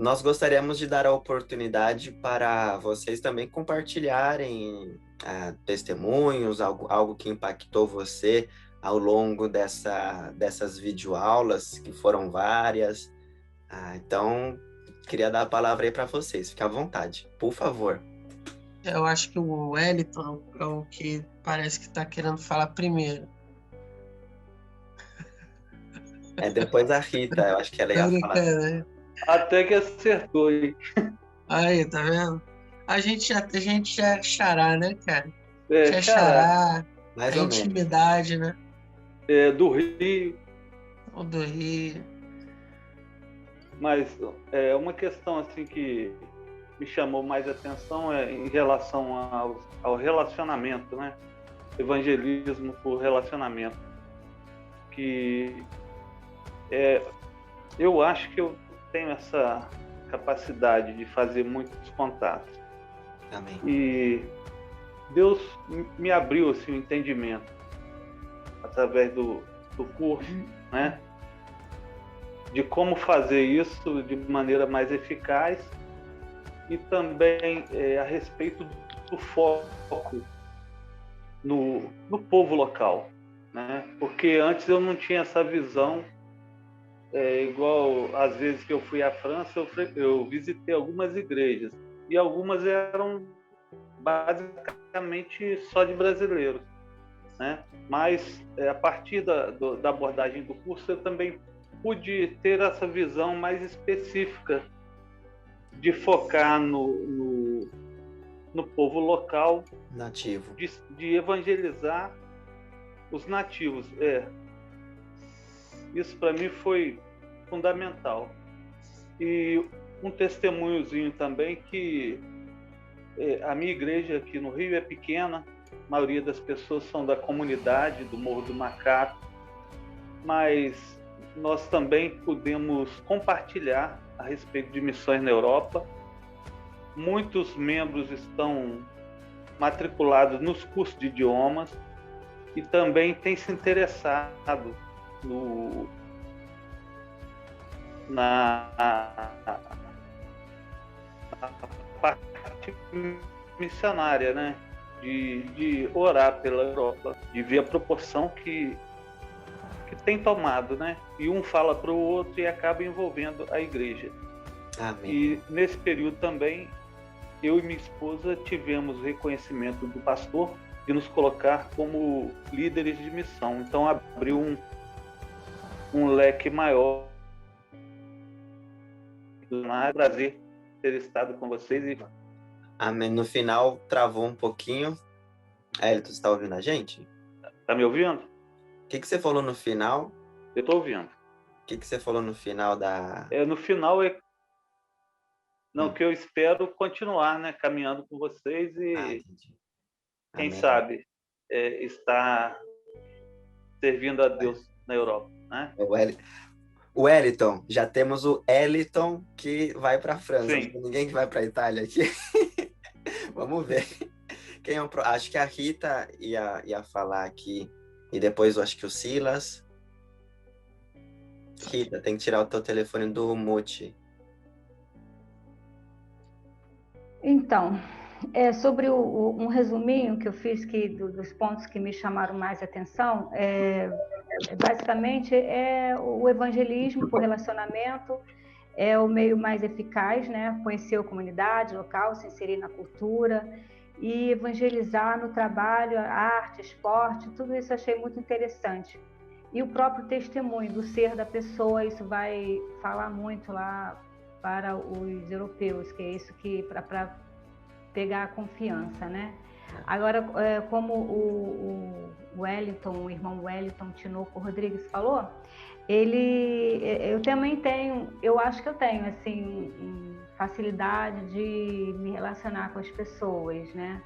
Nós gostaríamos de dar a oportunidade para vocês também compartilharem testemunhos, algo que impactou você ao longo dessas videoaulas, que foram várias. Então, queria dar a palavra aí para vocês. Fique à vontade, por favor. Eu acho que o Wellington é o que parece que está querendo falar primeiro. Depois a Rita, eu acho que ela Tá ia falar. brincando, né? Até que acertou, hein? Aí, tá vendo? A gente já é xará, né, cara? Já é Xará. xará, Mais a ou menos. intimidade, né? Do Rio. O do Rio. Mas uma questão assim que me chamou mais atenção é em relação ao relacionamento, né? Evangelismo por relacionamento. Que eu acho que eu tenho essa capacidade de fazer muitos contatos. Amém. E Deus me abriu assim, o entendimento através do curso, né? De como fazer isso de maneira mais eficaz e também a respeito do foco no povo local, né? Porque antes eu não tinha essa visão, igual às vezes que eu fui à França, eu visitei algumas igrejas e algumas eram basicamente só de brasileiros, né? Mas a partir da abordagem do curso eu também pude ter essa visão mais específica de focar no povo local, nativo, de evangelizar os nativos. Isso para mim foi fundamental. E um testemunhozinho também que a minha igreja aqui no Rio é pequena, a maioria das pessoas são da comunidade do Morro do Macaco, mas nós também podemos compartilhar a respeito de missões na Europa. Muitos membros estão matriculados nos cursos de idiomas e também têm se interessado na parte missionária, né? De orar pela Europa, de ver a proporção que tem tomado, né? E um fala para o outro e acaba envolvendo a igreja. Amém. E nesse período também, eu e minha esposa tivemos reconhecimento do pastor de nos colocar como líderes de missão. Então abriu um leque maior. É um prazer ter estado com vocês. Amém. No final travou um pouquinho. Hélio, tu está ouvindo a gente? Tá me ouvindo? O que você falou no final? Eu estou ouvindo. O que você falou no final da... No final que eu espero continuar, né, caminhando com vocês e quem sabe estar servindo a Deus na Europa, né? O Wellington, já temos o Eliton que vai para a França. Sim. Não tem ninguém que vai para a Itália aqui. Vamos ver. Quem é acho que a Rita ia falar aqui e depois eu acho que o Silas. Rita, tem que tirar o teu telefone do mute. Então, sobre um resuminho que eu fiz dos pontos que me chamaram mais atenção, basicamente o evangelismo por relacionamento é o meio mais eficaz, né? Conhecer a comunidade local, se inserir na cultura e evangelizar no trabalho, arte, esporte, tudo isso eu achei muito interessante. E o próprio testemunho do ser da pessoa, isso vai falar muito lá para os europeus, que é isso que para pegar a confiança, né? Agora, como o Wellington, o irmão Wellington Tinoco Rodrigues falou, eu também tenho, eu acho que eu tenho, assim, facilidade de me relacionar com as pessoas, né?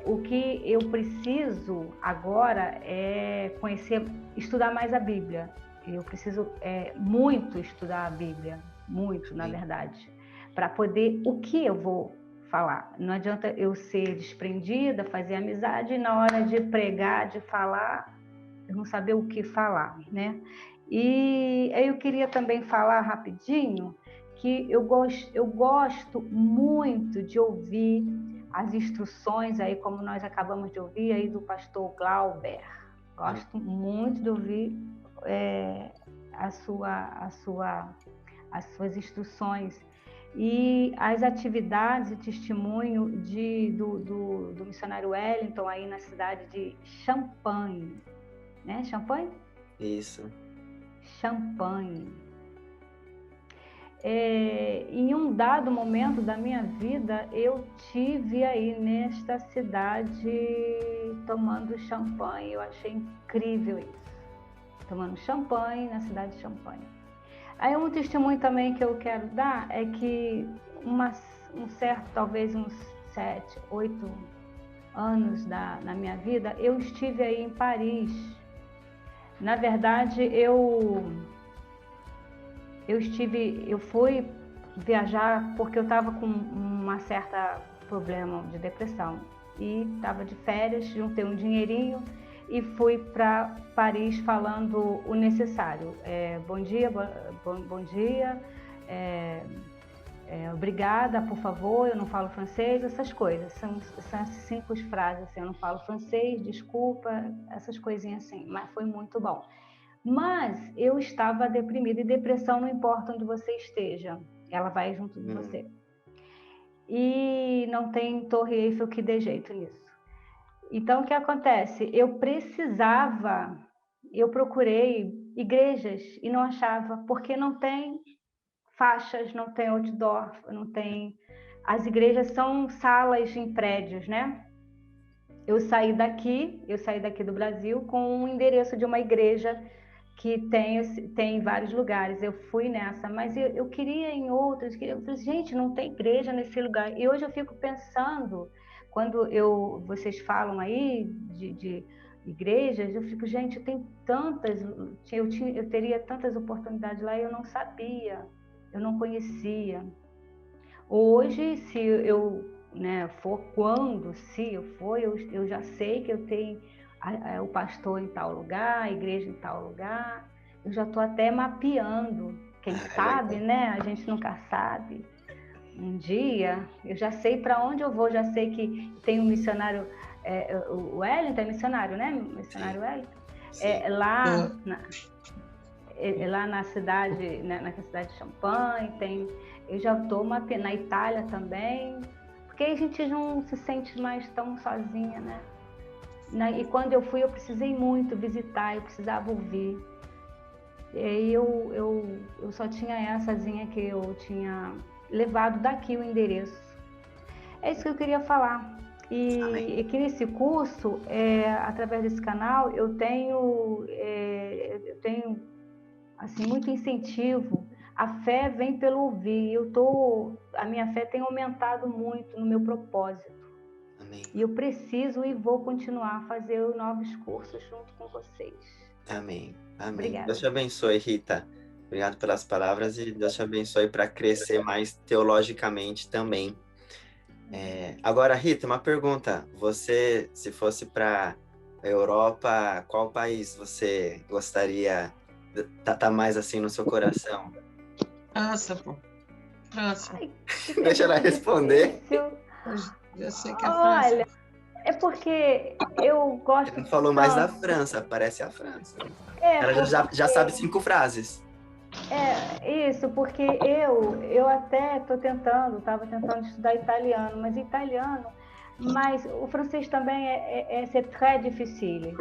O que eu preciso agora é estudar mais a Bíblia. Eu preciso muito estudar a Bíblia, muito, na verdade, para poder, o que eu vou falar. Não adianta eu ser desprendida, fazer amizade, e na hora de pregar, de falar, eu não saber o que falar, né? E eu queria também falar rapidinho que eu gosto muito de ouvir as instruções aí, como nós acabamos de ouvir aí do pastor Glauber. Gosto muito de ouvir as suas instruções. E as atividades e testemunho do missionário Wellington aí na cidade de Champagne, né? Champagne? Isso. Champagne. Em um dado momento da minha vida, eu tive aí nesta cidade tomando champanhe. Eu achei incrível isso. Tomando champanhe na cidade de Champagne. Aí um testemunho também que eu quero dar é que talvez uns 7, 8 anos na minha vida, eu estive aí em Paris. Na verdade, eu fui viajar porque eu estava com uma certa problema de depressão e estava de férias, juntei um dinheirinho e fui para Paris falando o necessário. Bom dia, obrigada, por favor, eu não falo francês, essas coisas. São essas 5 frases, assim, eu não falo francês, desculpa, essas coisinhas assim, mas foi muito bom. Mas eu estava deprimida, e depressão não importa onde você esteja, ela vai junto de você. E não tem Torre Eiffel que dê jeito nisso. Então, o que acontece? Eu procurei igrejas e não achava, porque não tem faixas, não tem outdoor, não tem... As igrejas são salas em prédios, né? Eu saí daqui do Brasil com um endereço de uma igreja que tem em vários lugares. Eu fui nessa, mas eu queria em outras. Eu falei, gente, não tem igreja nesse lugar. E hoje eu fico pensando, quando vocês falam aí de igrejas, eu fico, gente, tem tantas, eu teria tantas oportunidades lá e eu não sabia, eu não conhecia. Hoje, se eu eu já sei que eu tenho o pastor em tal lugar, a igreja em tal lugar, eu já estou até mapeando, quem sabe, né? A gente nunca sabe. Um dia, eu já sei para onde eu vou, já sei que tem um missionário, o Wellington é missionário, né? Missionário Wellington. Lá na cidade, na cidade de Champagne, eu já estou mapeando, na Itália também, porque a gente não se sente mais tão sozinha, né? E quando eu fui, eu precisei muito visitar, eu precisava ouvir. E aí eu só tinhaessazinha que eu tinha levado daqui o endereço. É isso que eu queria falar. E que nesse curso, através desse canal, eu tenho assim, muito incentivo. A fé vem pelo ouvir. A minha fé tem aumentado muito no meu propósito. Amém. E eu preciso e vou continuar a fazer novos cursos junto com vocês. Amém. Amém. Obrigada. Deus te abençoe, Rita. Obrigado pelas palavras e Deus te abençoe para crescer mais teologicamente também. Agora, Rita, uma pergunta. Você, se fosse para a Europa, qual país você gostaria tá mais assim no seu coração? França, pô. França. Ai, Deixa ela responder. Eu sei que é França. Olha, é porque eu gosto. Ele falou mais da França, parece a França. Ela já sabe 5 frases. Isso, porque eu até estava tentando estudar italiano, mas o francês também c'est très difficile.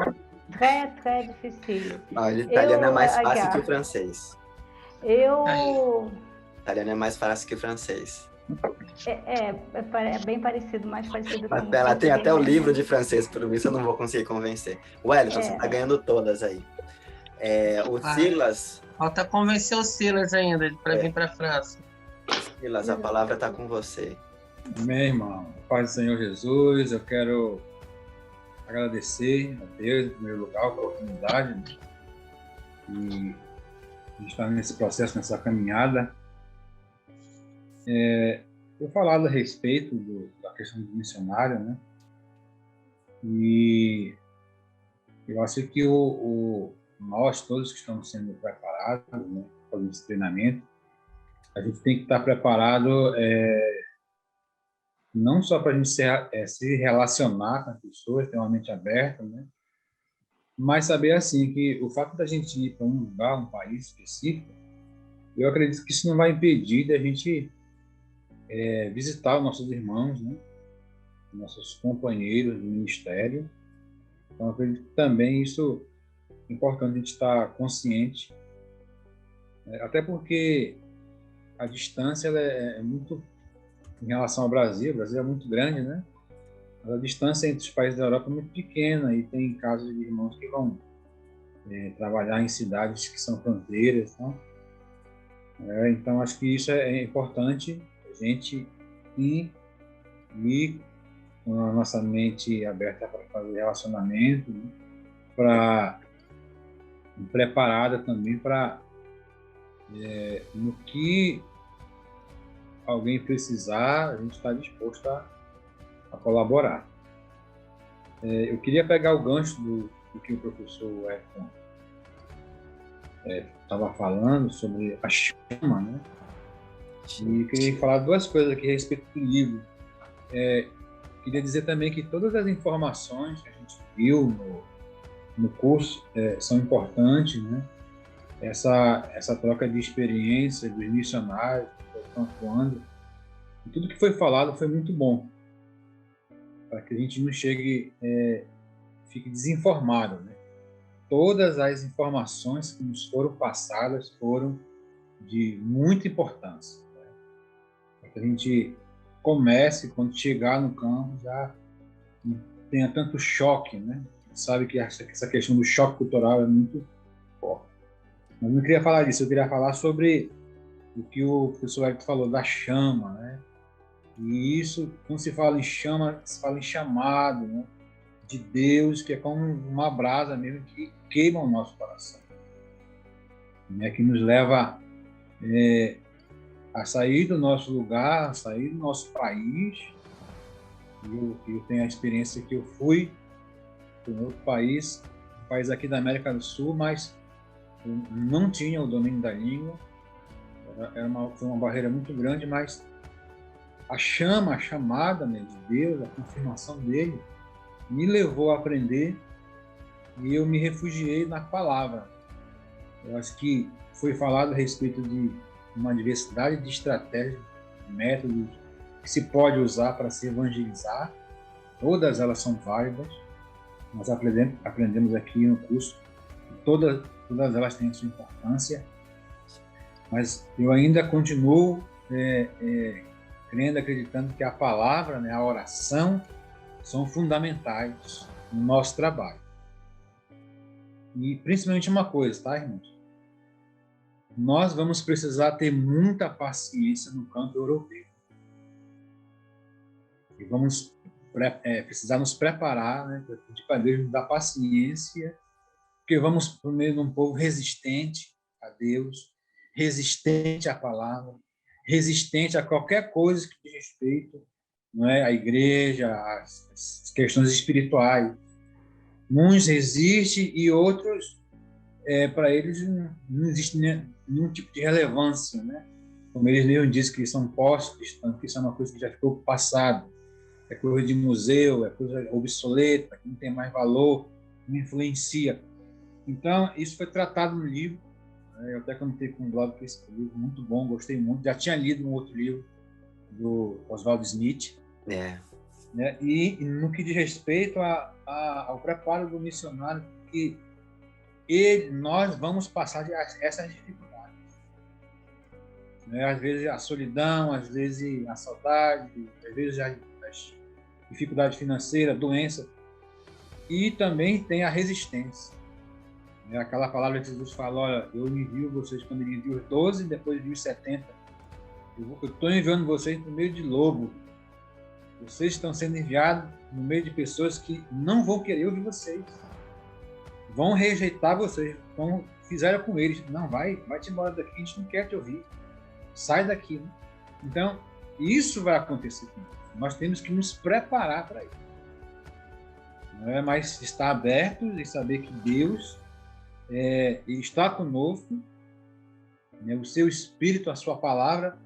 Très difficile. Olha, italiano é mais fácil que o francês. Italiano é mais fácil que o francês. É bem parecido, mais parecido com o ela tem até o livro de francês, por isso eu não vou conseguir convencer. Wellington, você tá ganhando todas aí. O Silas... Falta convencer o Silas ainda para vir para a França. Silas, a palavra está com você. Amém, irmão. Paz do Senhor Jesus, eu quero agradecer a Deus, em primeiro lugar, a oportunidade de estar nesse processo, nessa caminhada. Eu falado a respeito da questão do missionário, né? E eu acho que nós todos que estamos sendo preparados, né, para esse treinamento, a gente tem que estar preparado não só para a gente se relacionar com as pessoas, ter uma mente aberta, né? Mas saber assim que o fato da gente ir para um lugar, um país específico, eu acredito que isso não vai impedir da gente visitar os nossos irmãos, né? Nossos companheiros do ministério. Então, eu acredito que também isso é importante a gente estar consciente, né? Até porque a distância ela é muito, em relação ao Brasil, o Brasil é muito grande, né? Mas a distância entre os países da Europa é muito pequena e tem casos de irmãos que vão trabalhar em cidades que são fronteiras, então, então acho que isso é importante, a gente ir com a nossa mente aberta para fazer relacionamento, né? Preparada também para no que alguém precisar, a gente está disposto a colaborar. Eu queria pegar o gancho do que o professor Ayrton estava falando sobre a chama, né? E queria falar duas coisas aqui a respeito do livro. Queria dizer também que todas as informações que a gente viu no curso são importantes, né? Essa troca de experiência dos missionários que estão atuando, e tudo que foi falado foi muito bom, para que a gente não fique desinformado, né? Todas as informações que nos foram passadas foram de muita importância, né? Para que a gente comece, quando chegar no campo, já não tenha tanto choque, né? A gente sabe que essa questão do choque cultural é muito forte. Mas eu não queria falar disso, eu queria falar sobre o que o professor Hélio falou, da chama, né? E isso, quando se fala em chama, se fala em chamado, né? De Deus, que é como uma brasa mesmo que queima o nosso coração, né? Que nos leva a sair do nosso lugar, a sair do nosso país. Eu tenho a experiência que eu fui para um outro país, um país aqui da América do Sul, mas eu não tinha o domínio da língua, foi uma barreira muito grande, mas a chamada, né, de Deus, a confirmação dele, me levou a aprender e eu me refugiei na palavra. Eu acho que foi falado a respeito de uma diversidade de estratégias, métodos que se pode usar para se evangelizar. Todas elas são válidas. Nós aprendemos aqui no curso que todas elas têm a sua importância, mas eu ainda continuo crendo, acreditando que a palavra, né, a oração, são fundamentais no nosso trabalho. E principalmente uma coisa, tá, irmãos? Nós vamos precisar ter muita paciência no campo europeu. E vamos precisar nos preparar, né, para pedir para Deus nos dar paciência, porque vamos por meio de um povo resistente a Deus, resistente à palavra, resistente a qualquer coisa que diz respeito, não é, à igreja, às questões espirituais. Uns resistem e outros, para eles, não existe nenhum tipo de relevância, né? Como eles mesmos dizem que são pós-cristãos, que isso é uma coisa que já ficou passado, é coisa de museu, é coisa obsoleta, que não tem mais valor, não influencia. Então, isso foi tratado no livro. Eu até comentei com o Glauber que esse livro muito bom, gostei muito. Já tinha lido um outro livro do Oswald Smith. Né? E no que diz respeito ao preparo do missionário, que nós vamos passar essas dificuldades. Né? Às vezes a solidão, às vezes a saudade, às vezes a dificuldade financeira, doença. E também tem a resistência. É aquela palavra que Jesus fala: olha, eu envio vocês, quando ele enviou os 12, depois enviou os 70. Eu estou enviando vocês no meio de lobo. Vocês estão sendo enviados no meio de pessoas que não vão querer ouvir vocês. Vão rejeitar vocês, como fizeram com eles. Não, vai-te embora daqui, a gente não quer te ouvir. Sai daqui. Né? Então, isso vai acontecer com nós. Nós temos que nos preparar para isso. Não é mais estar abertos e saber que Deus está conosco, né? O seu Espírito, a sua palavra,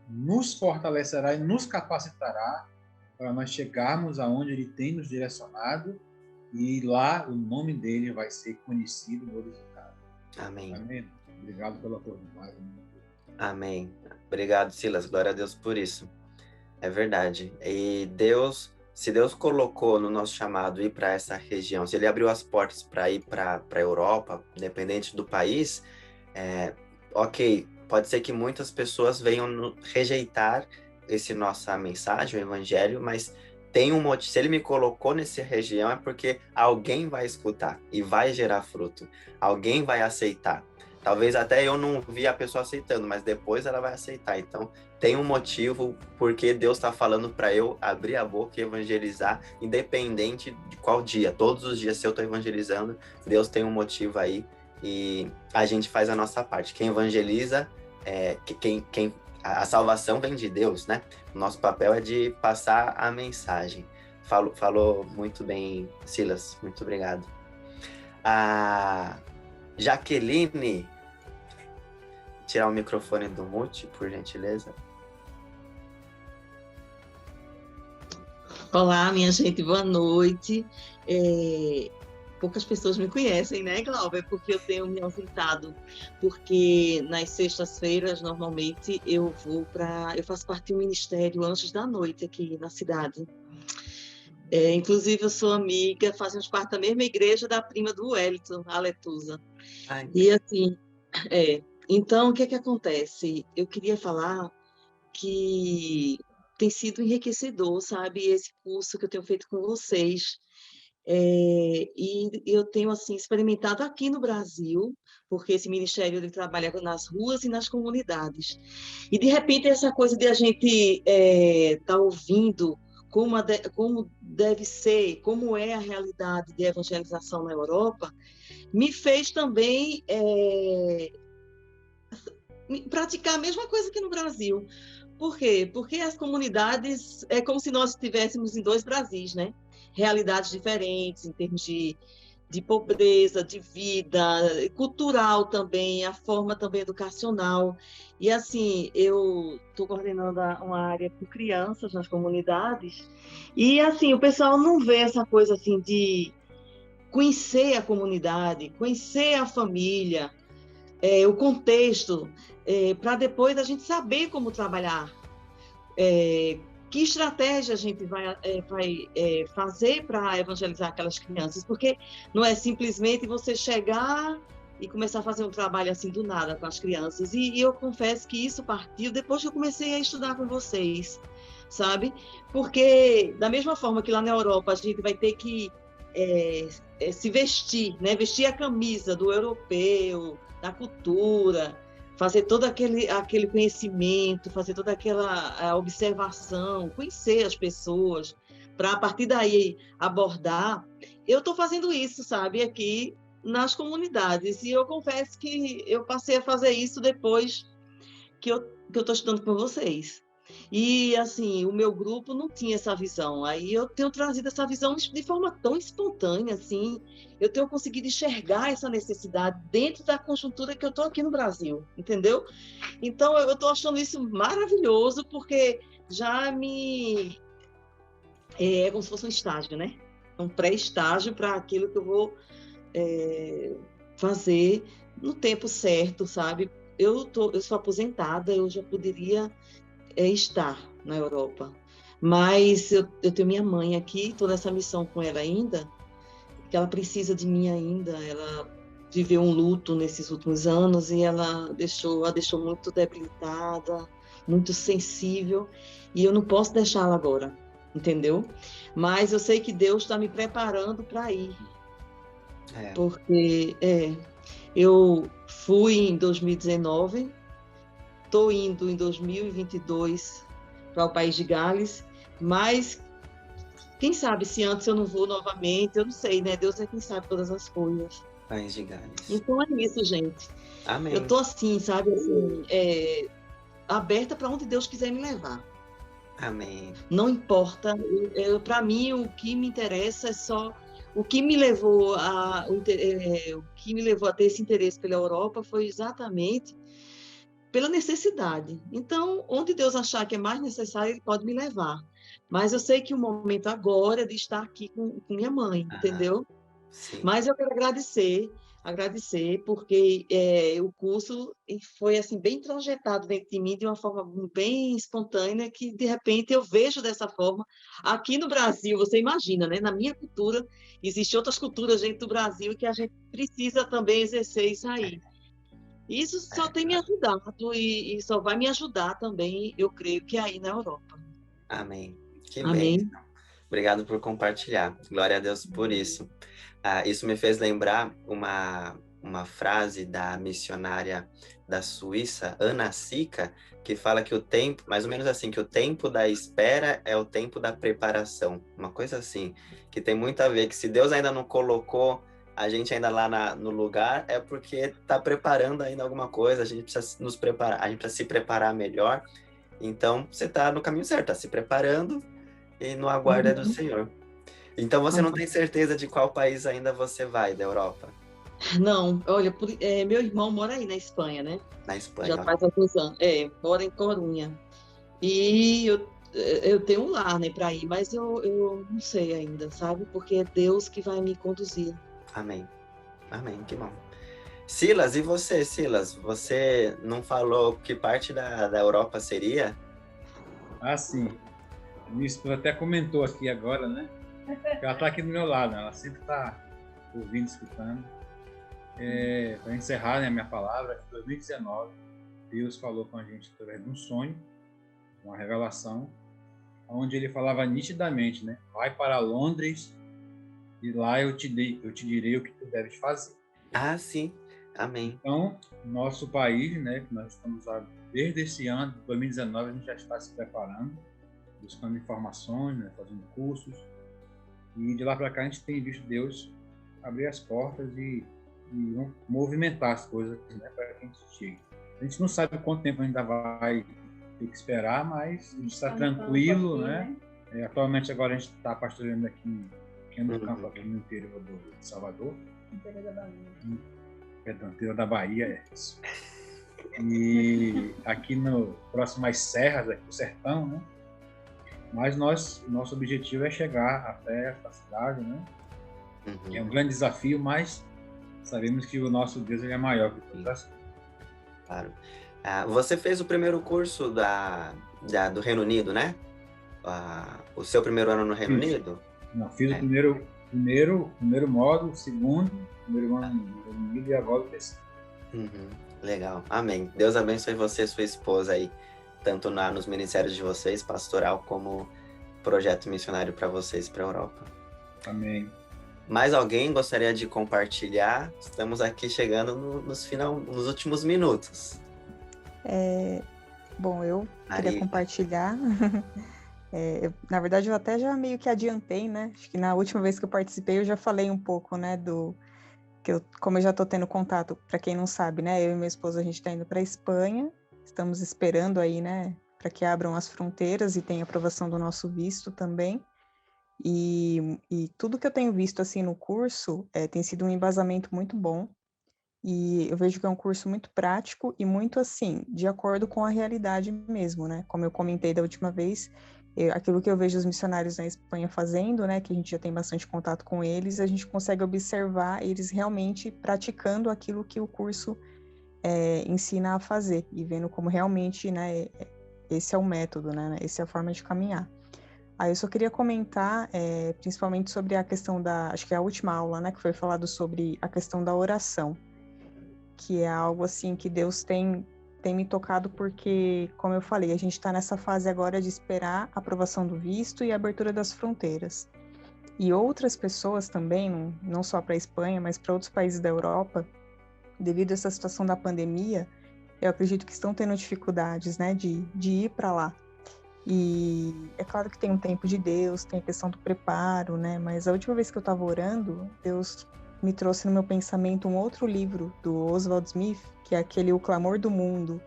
nos fortalecerá e nos capacitará para nós chegarmos aonde Ele tem nos direcionado, e lá o nome dele vai ser conhecido e glorificado. Amém. Amém. Obrigado pela oportunidade. Amém. Obrigado, Silas. Glória a Deus por isso. É verdade. E Deus, se Deus colocou no nosso chamado ir para essa região, se Ele abriu as portas para ir para a Europa, independente do país, ok, pode ser que muitas pessoas venham rejeitar nossa mensagem, o evangelho, mas tem um motivo. Se Ele me colocou nessa região, é porque alguém vai escutar e vai gerar fruto. Alguém vai aceitar. Talvez até eu não vi a pessoa aceitando, mas depois ela vai aceitar. Então, tem um motivo porque Deus está falando para eu abrir a boca e evangelizar, independente de qual dia. Todos os dias, se eu estou evangelizando, Deus tem um motivo aí e a gente faz a nossa parte. Quem evangeliza, a salvação vem de Deus, né? O nosso papel é de passar a mensagem. Falou muito bem, Silas. Muito obrigado. A Jaqueline, tirar o microfone do mute, por gentileza. Olá, minha gente, boa noite. Poucas pessoas me conhecem, né, Glauber? Porque eu tenho me ausentado. Porque nas sextas-feiras, normalmente, eu faço parte de um ministério Anjos da Noite aqui na cidade. Inclusive, eu sou amiga, fazemos parte da mesma igreja da prima do Wellington, a Letusa. Ai. E assim, então, o que é que acontece? Eu queria falar que tem sido enriquecedor, sabe, esse curso que eu tenho feito com vocês. E eu tenho, assim, experimentado aqui no Brasil, porque esse ministério ele trabalha nas ruas e nas comunidades. E, de repente, essa coisa de a gente estar ouvindo como deve ser, como é a realidade de evangelização na Europa, me fez também praticar a mesma coisa que no Brasil. Por quê? Porque as comunidades é como se nós estivéssemos em dois Brasis, né? Realidades diferentes em termos de pobreza, de vida, cultural também, a forma também educacional. E assim, eu estou coordenando uma área com crianças nas comunidades, e assim, o pessoal não vê essa coisa assim de conhecer a comunidade, conhecer a família, o contexto, para depois a gente saber como trabalhar, que estratégia a gente vai fazer para evangelizar aquelas crianças, porque não é simplesmente você chegar e começar a fazer um trabalho assim do nada com as crianças. E eu confesso que isso partiu depois que eu comecei a estudar com vocês, sabe? Porque da mesma forma que lá na Europa a gente vai ter que se vestir, né? Vestir a camisa do europeu, da cultura, fazer todo aquele conhecimento, fazer toda aquela observação, conhecer as pessoas, para a partir daí abordar. Eu estou fazendo isso, sabe, aqui nas comunidades, e eu confesso que eu passei a fazer isso depois que eu estou estudando com vocês. E, assim, o meu grupo não tinha essa visão. Aí eu tenho trazido essa visão de forma tão espontânea, assim. Eu tenho conseguido enxergar essa necessidade dentro da conjuntura que eu estou aqui no Brasil, entendeu? Então, eu estou achando isso maravilhoso, porque já é como se fosse um estágio, né? Um pré-estágio para aquilo que eu vou fazer no tempo certo, sabe? Eu sou aposentada, eu já poderia estar na Europa, mas eu tenho minha mãe aqui, toda essa missão com ela ainda, que ela precisa de mim ainda. Ela viveu um luto nesses últimos anos e ela a deixou muito debilitada, muito sensível, e eu não posso deixá-la agora, entendeu? Mas eu sei que Deus está me preparando para ir, porque eu fui em 2019, estou indo em 2022 para o País de Gales, mas quem sabe se antes eu não vou novamente, eu não sei, né? Deus é quem sabe todas as coisas. País de Gales. Então é isso, gente. Amém. Eu estou assim, sabe, assim, aberta para onde Deus quiser me levar. Amém. Não importa, para mim o que me interessa é só o que me levou a ter esse interesse pela Europa foi exatamente pela necessidade. Então, onde Deus achar que é mais necessário, Ele pode me levar. Mas eu sei que o momento agora é de estar aqui com minha mãe, entendeu? Sim. Mas eu quero agradecer, porque o curso foi assim bem projetado dentro de mim de uma forma bem espontânea, que de repente eu vejo dessa forma. Aqui no Brasil, você imagina, né? Na minha cultura, existem outras culturas dentro do Brasil que a gente precisa também exercer isso aí. Isso só tem me ajudado e só vai me ajudar também, eu creio que aí na Europa. Amém. Que Amém. bem. Obrigado por compartilhar. Glória a Deus por isso. Isso me fez lembrar uma frase da missionária da Suíça, Ana Sica, que fala que o tempo, mais ou menos assim, que o tempo da espera é o tempo da preparação. Uma coisa assim, que tem muito a ver, que se Deus ainda não colocou a gente ainda lá no lugar, é porque está preparando ainda alguma coisa, a gente precisa nos preparar, a gente precisa se preparar melhor. Então, você está no caminho certo, está se preparando e no aguardo é do Senhor. Então, você não tem certeza de qual país ainda você vai da Europa? Não, olha, meu irmão mora aí na Espanha, né? Na Espanha. Já faz alguns anos. Mora em Corunha. E eu tenho um lar, né, para ir, mas eu não sei ainda, sabe? Porque é Deus que vai me conduzir. Amém. Amém, que bom. Silas, e você, Silas? Você não falou que parte da Europa seria? Ah, sim. Minha esposa até comentou aqui agora, né? Ela está aqui do meu lado, ela sempre está ouvindo, escutando. Para encerrar, né, a minha palavra, em 2019, Deus falou com a gente através de um sonho, uma revelação, onde ele falava nitidamente, né? Vai para Londres e lá eu te direi o que tu deves fazer. Ah, sim. Amém. Então, nosso país, né, que nós estamos desde esse ano, 2019, a gente já está se preparando, buscando informações, né, fazendo cursos. E de lá para cá a gente tem visto Deus abrir as portas e movimentar as coisas, né, para que a gente chegue. A gente não sabe quanto tempo ainda vai ter que esperar, mas a gente está tranquilo, né? Atualmente agora a gente está pastoreando aqui em pequeno campo aqui no interior de Salvador. Interior da Bahia. Perdão, interior da Bahia, é isso. E aqui no próximo às serras, aqui no sertão, né? Mas nosso objetivo é chegar até essa cidade, né? É um grande desafio, mas sabemos que o nosso Deus ele é maior que todas as coisas. Claro. Você fez o primeiro curso do Reino Unido, né? O seu primeiro ano no Reino Unido? Não, fiz o primeiro módulo, o segundo, primeiro ano no Reino Unido e agora o terceiro. Legal. Amém. Deus abençoe você e sua esposa aí, tanto nos ministérios de vocês, pastoral, como projeto missionário para vocês para a Europa. Amém. Mais alguém gostaria de compartilhar? Estamos aqui chegando nos últimos minutos. Bom, eu queria compartilhar. Na verdade, eu até já meio que adiantei, né? Acho que na última vez que eu participei, eu já falei um pouco, né, como eu já estou tendo contato, para quem não sabe, né? Eu e minha esposa, a gente está indo para a Espanha. Estamos esperando aí, né, para que abram as fronteiras e tenha aprovação do nosso visto também. E tudo que eu tenho visto assim no curso tem sido um embasamento muito bom. E eu vejo que é um curso muito prático e muito assim, de acordo com a realidade mesmo, né? Como eu comentei da última vez, aquilo que eu vejo os missionários na Espanha fazendo, né, que a gente já tem bastante contato com eles, a gente consegue observar eles realmente praticando aquilo que o curso ensina a fazer e vendo como realmente, né, esse é o método, né, essa é a forma de caminhar. Aí eu só queria comentar, principalmente sobre a questão acho que é a última aula, né, que foi falado sobre a questão da oração, que é algo assim que Deus tem me tocado porque, como eu falei, a gente está nessa fase agora de esperar a aprovação do visto e a abertura das fronteiras. E outras pessoas também, não só para a Espanha, mas para outros países da Europa, devido a essa situação da pandemia, eu acredito que estão tendo dificuldades, né, de ir para lá. E é claro que tem um tempo de Deus, tem a questão do preparo, né, mas a última vez que eu estava orando, Deus me trouxe no meu pensamento um outro livro do Oswald Smith, que é aquele O Clamor do Mundo,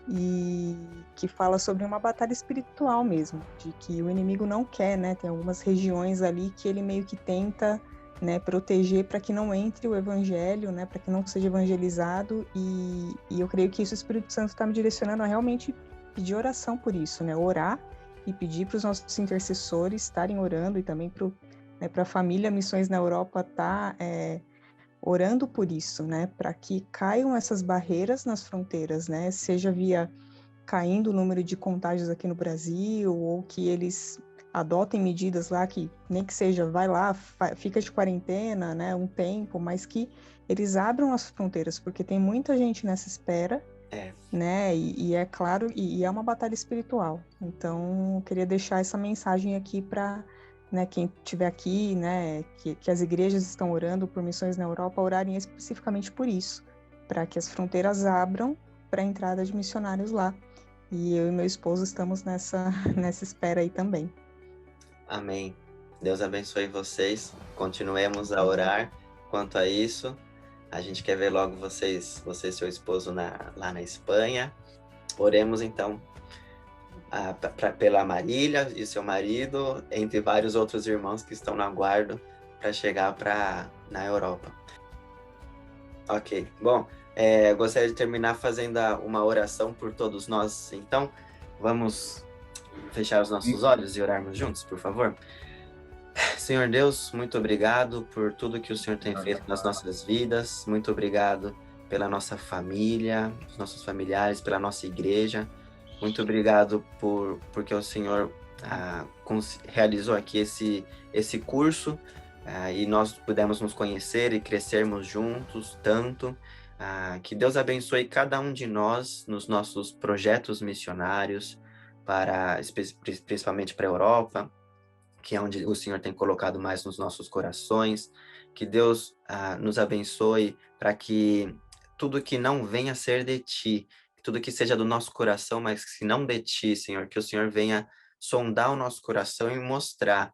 e que fala sobre uma batalha espiritual mesmo, de que o inimigo não quer, né, tem algumas regiões ali que ele meio que tenta, né, proteger para que não entre o evangelho, né, para que não seja evangelizado, e eu creio que isso o Espírito Santo está me direcionando a realmente pedir oração por isso, né, orar e pedir para os nossos intercessores estarem orando, e também para a família Missões na Europa estar orando por isso, né, para que caiam essas barreiras nas fronteiras, né, seja via caindo o número de contágios aqui no Brasil, ou que eles adotem medidas lá, que nem que seja, vai lá, fica de quarentena, né, um tempo, mas que eles abram as fronteiras, porque tem muita gente nessa espera, né, e é claro, e é uma batalha espiritual. Então, eu queria deixar essa mensagem aqui para, né, quem estiver aqui, né, que as igrejas estão orando por missões na Europa, orarem especificamente por isso, para que as fronteiras abram para a entrada de missionários lá. E eu e meu esposo estamos nessa espera aí também. Amém. Deus abençoe vocês. Continuemos a orar quanto a isso. A gente quer ver logo você e seu esposo lá na Espanha. Oremos então pela Marília e seu marido, entre vários outros irmãos que estão no aguardo para chegar na Europa. Ok, bom, gostaria de terminar fazendo uma oração por todos nós. Então, vamos fechar os nossos olhos e orarmos juntos, por favor? Senhor Deus, muito obrigado por tudo que o Senhor tem feito nas nossas vidas. Muito obrigado pela nossa família, os nossos familiares, pela nossa igreja. Muito obrigado porque o Senhor realizou aqui esse curso e nós pudemos nos conhecer e crescermos juntos tanto. Que Deus abençoe cada um de nós nos nossos projetos missionários, principalmente para a Europa, que é onde o Senhor tem colocado mais nos nossos corações. Que Deus nos abençoe para que tudo que não venha a ser de Ti, tudo que seja do nosso coração, mas que não de Ti, Senhor, que o Senhor venha sondar o nosso coração e mostrar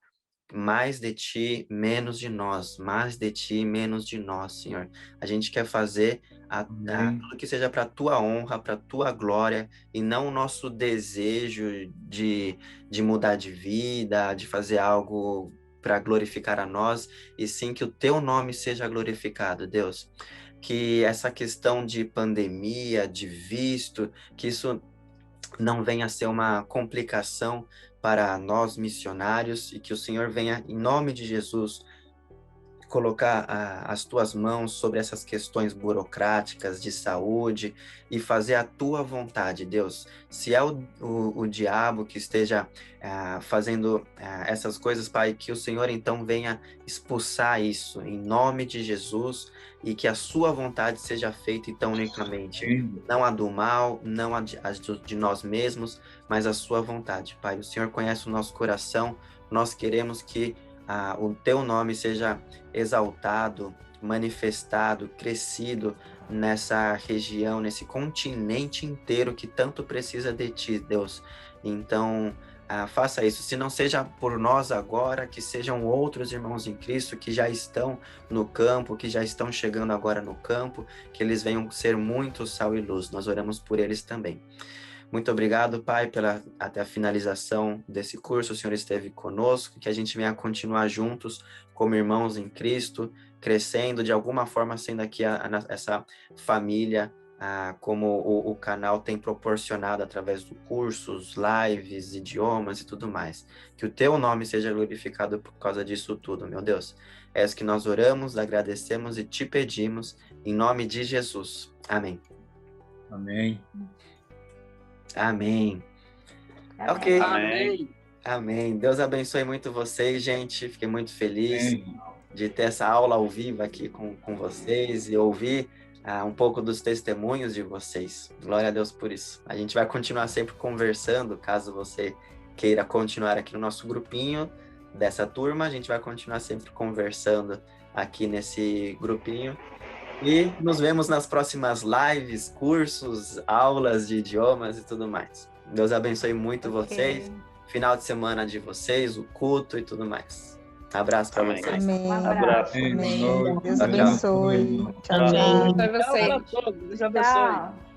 mais de Ti, menos de nós, mais de Ti, menos de nós, Senhor. A gente quer fazer tudo que seja para a Tua honra, para a Tua glória, e não o nosso desejo de mudar de vida, de fazer algo para glorificar a nós, e sim que o Teu nome seja glorificado, Deus. Que essa questão de pandemia, de visto, que isso não venha a ser uma complicação para nós missionários, e que o Senhor venha, em nome de Jesus, colocar as tuas mãos sobre essas questões burocráticas de saúde e fazer a tua vontade, Deus. Se é o diabo que esteja fazendo essas coisas, Pai, que o Senhor então venha expulsar isso em nome de Jesus, e que a sua vontade seja feita então unicamente, não a do mal, não a de nós mesmos, mas a sua vontade, Pai. O Senhor conhece o nosso coração, nós queremos que o teu nome seja exaltado, manifestado, crescido nessa região, nesse continente inteiro que tanto precisa de ti, Deus. Então, faça isso. Se não seja por nós agora, que sejam outros irmãos em Cristo que já estão no campo, que já estão chegando agora no campo, que eles venham ser muito sal e luz. Nós oramos por eles também. Muito obrigado, Pai, até a finalização desse curso. O Senhor esteve conosco, que a gente venha continuar juntos como irmãos em Cristo, crescendo de alguma forma, sendo aqui essa família, como o canal tem proporcionado através do cursos, lives, idiomas e tudo mais. Que o teu nome seja glorificado por causa disso tudo, meu Deus. É isso que nós oramos, agradecemos e te pedimos, em nome de Jesus. Amém. Amém. Amém. Amém. Ok. Amém. Amém. Deus abençoe muito vocês, gente. Fiquei muito feliz de ter essa aula ao vivo aqui com vocês e ouvir um pouco dos testemunhos de vocês. Glória a Deus por isso. A gente vai continuar sempre conversando, caso você queira continuar aqui no nosso grupinho dessa turma, a gente vai continuar sempre conversando aqui nesse grupinho. E nos vemos nas próximas lives, cursos, aulas de idiomas e tudo mais. Deus abençoe muito vocês. Final de semana de vocês, o culto e tudo mais. Abraço para vocês. Amém. Abraço. Amém. Deus Tchau, tchau. abençoe. Tchau, tchau. Amém. Tchau para todos. Deus abençoe. Tchau.